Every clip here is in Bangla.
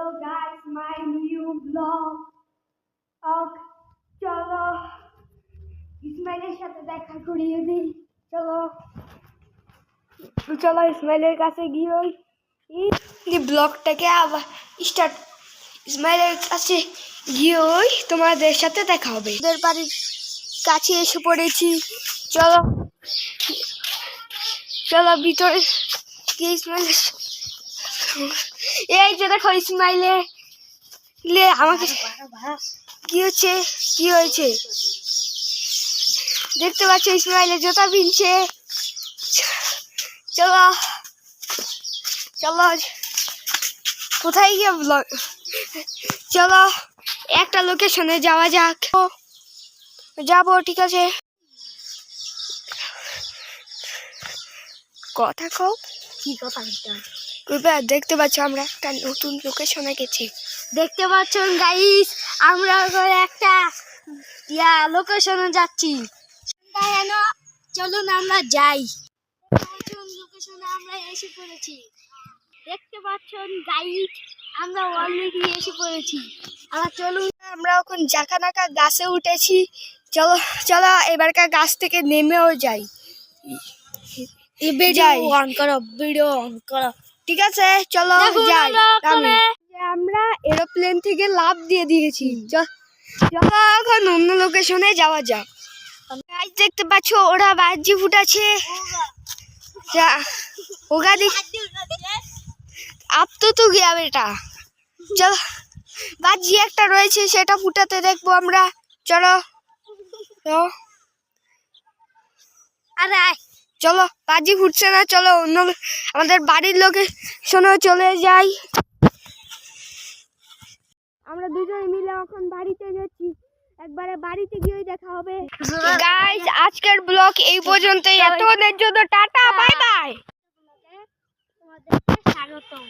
Hello guys, my new vlog. চলো ইসমাইলের সাথে দেখা করিয়ে দিই। চলো চলো ইসমাইলের কাছে গিয়ে এই ব্লগটাকে আবার স্টার্ট। ইসমাইলের কাছে গিয়ে তোমাদের সাথে দেখা হবে। ওদের বাড়ির কাছে এসে পড়েছি। চলো চলো ভিতরে গিয়ে ইসমাইলের এই যে দেখো ইসমাইলে আমাকে কি হয়েছে দেখতে পাচ্ছ? ইসমাইলের জুতা পিনছে। চলো চলো কোথায় গিয়ে ব্লগ, চলো একটা লোকেশনে যাওয়া যাক। যাবো, ঠিক আছে। কথা কও, কি কথা? দেখতে পাচ্ছ আমরা একটা নতুন লোকেশনে গেছি। দেখতে পাচ্ছ গাইস, আমরা একটা লোকেশনে যাচ্ছি। চলুন আমরা যাই। লোকেশনে আমরা এসে পড়েছি। দেখতে পাচ্ছেন গাইস, আমরা অলরেডি এসে পড়েছি। চলুন, আমরা এখন জাকানাকা গাছে উঠেছি। চলো চলো এবারকার গাছ থেকে নেমেও যাই। ভিডিও অন করো, ঠিক আছে? চলো যাই। আমরা এরোপ্লেন থেকে লাফ দিয়ে দিয়েছি। চলো এখন অন্য লোকেশনে যাওয়া যাক। দেখতে পাচ্ছ ওরা বাজি ফুটাচ্ছে। होगा दी अब तो गया बेटा। चलो बाजी একটা রয়েছে, সেটা ফুটাতে দেখবো আমরা। চলো আরে চলো, বাজি ফুটছে না, চলো অন্য আমাদের বাড়ির লোকেশনে চলে যাই। আমরা দুজন মিলে এখন বাড়িতে যাচ্ছি। একবারে বাড়িতে গিয়ে দেখা হবে। গাইস, আজকের ব্লগ এই পর্যন্তই। এতক্ষণের জন্য টাটা, বাই বাই। তোমাদেরকে স্বাগতম।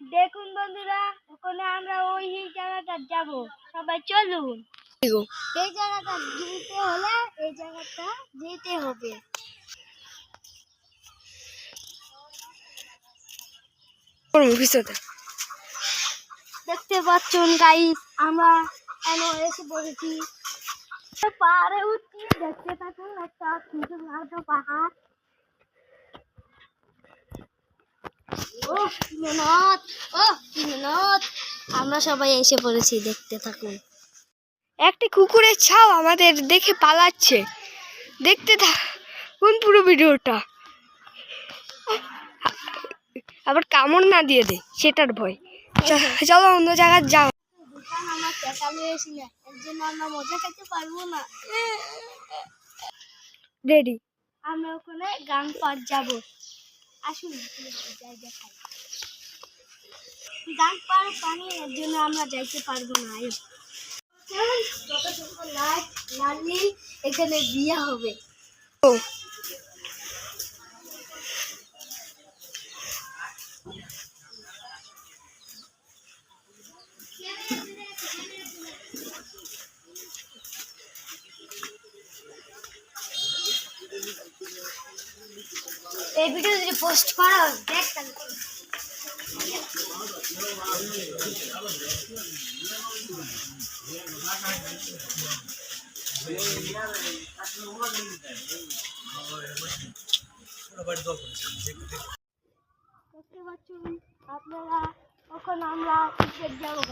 দেখুন বন্ধুরা, ওখানে আমরা ওই জায়গাটা যাব। সবাই চলুন। এই জায়গাটা যেতে হলে এই জায়গাটা যেতে হবে। দেখতে পাচ্ছেন গাইস, আমরা এসে পড়েছি। পাহাড়ে উঠছি, দেখতে থাকুন। একটা সুন্দর পাহাড়। আমরা সবাই এসে পড়েছি, দেখতে থাকুন। একটি কুকুরের ছাও আমাদের দেখে পালাচ্ছে। দেখতে থাকুন পুরো ভিডিওটা। আবার কামড় না দিয়ে দে, সেটার ভয়। চলো অন্য জায়গায় যাও। আমার চেঁচালে এসি না, এর জন্য আমরা মজা খেতে পারবো না। রেডি, আমরা ওখানে গান পাঠ যাবো। আসুন দেখাই। গান পাড় পানি, এর জন্য আমরা যাইতে পারবো না। যত সুন্দর লাইট লাগলে এখানে বিয়ে হবে। এই ভিডিও যদি পোস্ট করো দেখ দেখতে পাচ্ছেন আপনারা, তখন আমরা ক্রিকেট যাবো।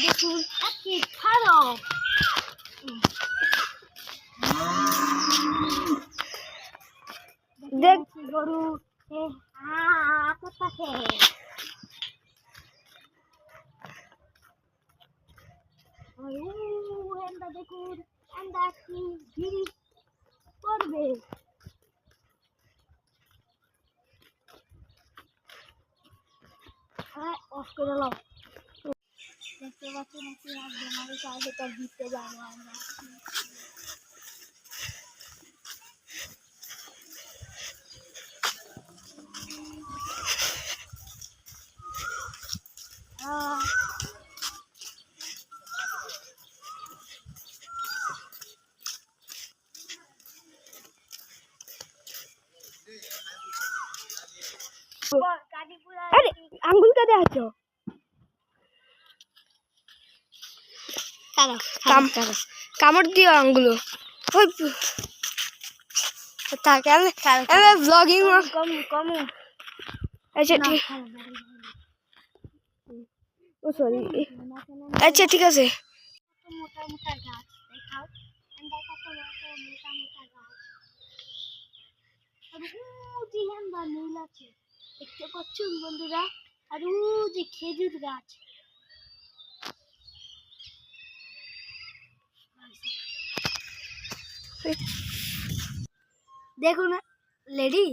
দেখুন কি খারাপ দেখছি গরু কোথাকে। দেখুন কি গিরি করবে। অফ করে দাও। দেখতে পাচ্ছেন একটি আমাদের সাথে তার দিতে যাবো আমরা। আরে আঙ্গুল কাটে আছো কামড় দিও আঙ্গুলো ওই তাকে আমি ব্লগিং কম আচ্ছা ঠিক ও সরি আচ্ছা ঠিক আছে মোটা মোটা গাছ দেখাও কত মোটা মোটা গাছ আর যে হ্যাঁ নীল আছে দেখতে পাচ্ছেন বন্ধুরা আর যে খেজুর গাছ দেখুন লেডি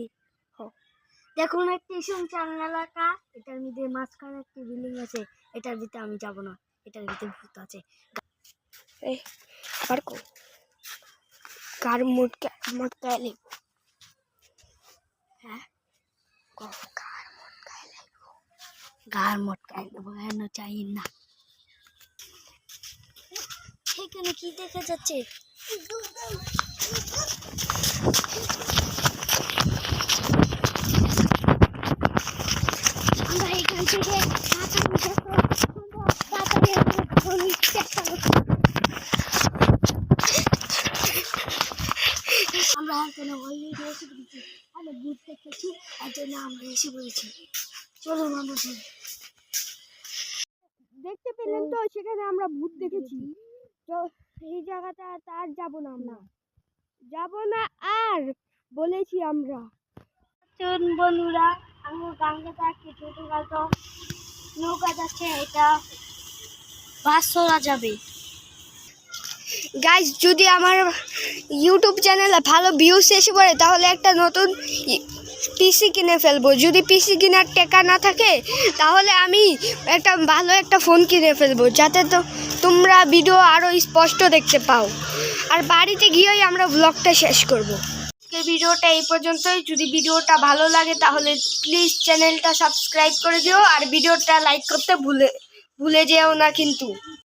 দেখুন স্টেশন চালান এলাকা এটার মধ্যে মাঝখানে একটি বিল্ডিং আছে এটার ভিতরে আমি যাব না এটার ভিতরে ভূত আছে এই পারকো কার মোটকাইলে হ্যাঁ গার মোটকাইলে বয়ান চাই না এখানে কি দেখা যাচ্ছে আমরা এখান থেকে আমরা এখানে অলরেডি এসে পড়েছি আমরা ভূত দেখেছি আর জন্য আমরা এসে পড়েছি চলুন আমরা দেখতে পেলেন তো সেখানে আমরা ভূত দেখেছি তো এই জায়গাটা আর যাব না আমরা যাব না আর বলেছি আমরা বন্ধুরা আমার গাঙ্গাতে একটি ছোটখাটো নৌকা যাচ্ছে এটা বাস চলা যাবে গাইস যদি আমার ইউটিউব চ্যানেলে ভালো ভিউজ এসে পড়ে তাহলে একটা নতুন পিসি কিনে ফেলবো যদি পিসি কেনার টাকা না থাকে তাহলে আমি একটা ভালো একটা ফোন কিনে ফেলবো যাতে তো তোমরা ভিডিও আরও স্পষ্ট দেখতে পাও আর বাড়িতে গিয়েই আমরা ব্লগটা শেষ করব ভিডিওটা এই পর্যন্তই যদি ভিডিওটা ভালো লাগে তাহলে প্লিজ চ্যানেলটা সাবস্ক্রাইব করে দিও আর ভিডিওটা লাইক করতে ভুলে যেও না কিন্তু